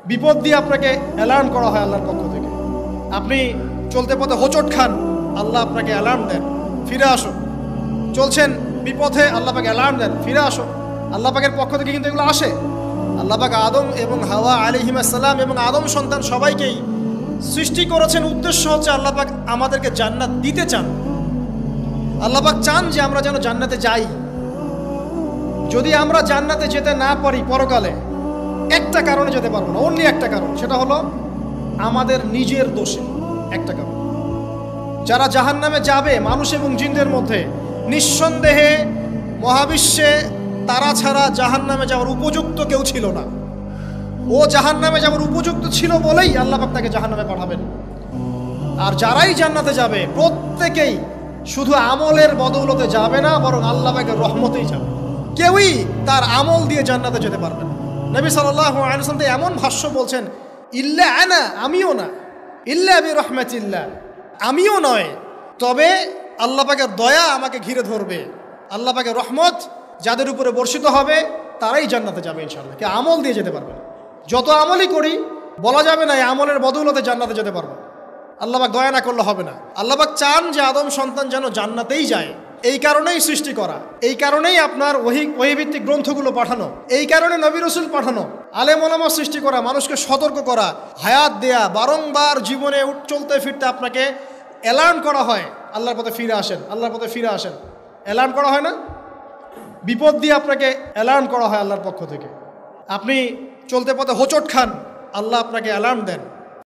বিপদ দিয়ে আপনাকে অ্যালার্ম করা হয় আল্লাহর পক্ষ থেকে। আপনি চলতে পথে হোঁচট খান, আল্লাহ আপনাকে অ্যালার্ম দেন, ফিরে আসো। চলছেন বিপথে, আল্লাহ পাক অ্যালার্ম দেন, ফিরে আসো। আল্লাহ পাকের পক্ষ থেকে কিন্তু এগুলো আসে। আল্লাহ পাক আদম এবং হাওয়া আলাইহিস সালাম এবং আদম সন্তান সবাইকেই সৃষ্টি করেছেন। উদ্দেশ্য হচ্ছে আল্লাহ পাক আমাদেরকে জান্নাত দিতে চান। আল্লাহ পাক চান যে আমরা যেন জান্নাতে যাই। যদি আমরা জান্নাতে যেতে না পারি পরকালে, একটা কারণে যেতে পারবো না, অনলি একটা কারণ, সেটা হলো আমাদের নিজের দোষে। একটা কারণ, যারা জাহান্নামে যাবে মানুষ এবং জিনদের মধ্যে, নিঃসন্দেহে মহাবিশ্বে তারা ছাড়া জাহান্নামে যাওয়ার উপযুক্ত কেউ ছিল না। ও জাহান্নামে যাওয়ার উপযুক্ত ছিল বলেই আল্লাহ পাক তাকে জাহান্নামে পাঠাবেন। আর যারাই জান্নাতে যাবে প্রত্যেকেই শুধু আমলের বদৌলতে যাবে না, বরং আল্লাহ পাকের রহমতেই যাবে। কেউই তার আমল দিয়ে জান্নাতে যেতে পারবে না। নবী সাল্লাল্লাহু আলাইহি ওয়াসাল্লাম এমন ভাষ্য বলছেন, ইল্লা আনা, আমিও না, ইল্লা বিরহমাতিল্লাহ, আমিও নয়, তবে আল্লাহ পাকের দয়া আমাকে ঘিরে ধরবে, আল্লাহ পাকের রহমত যাদের উপরে বর্ষিত হবে তারাই জান্নাতে যাবে ইনশাআল্লাহ। কে আমল দিয়ে যেতে পারবে। যত আমলই করি বলা যাবে না এই আমলের বদৌলতে জান্নাতে যেতে পারবে। আল্লাহ পাক দয়া না করলে হবে না। আল্লাহ পাক চান যে আদম সন্তান যেন জান্নাতেই যায়। এই কারণেই সৃষ্টি করা, এই কারণেই আপনার ওহীভিত্তিক গ্রন্থগুলো পাঠানো, এই কারণে নবী রাসূল পাঠানো, আলেম ওলামা সৃষ্টি করা, মানুষকে সতর্ক করা, হায়াত দেয়া, বারংবার জীবনে চলতে ফিরতে আপনাকে অ্যালার্ম করা হয়, আল্লাহর পথে ফিরে আসেন, আল্লাহর পথে ফিরে আসেন। অ্যালার্ম করা হয় না? বিপদ দিয়ে আপনাকে অ্যালার্ম করা হয় আল্লাহর পক্ষ থেকে। আপনি চলতে পথে হোঁচট খান, আল্লাহ আপনাকে অ্যালার্ম দেন,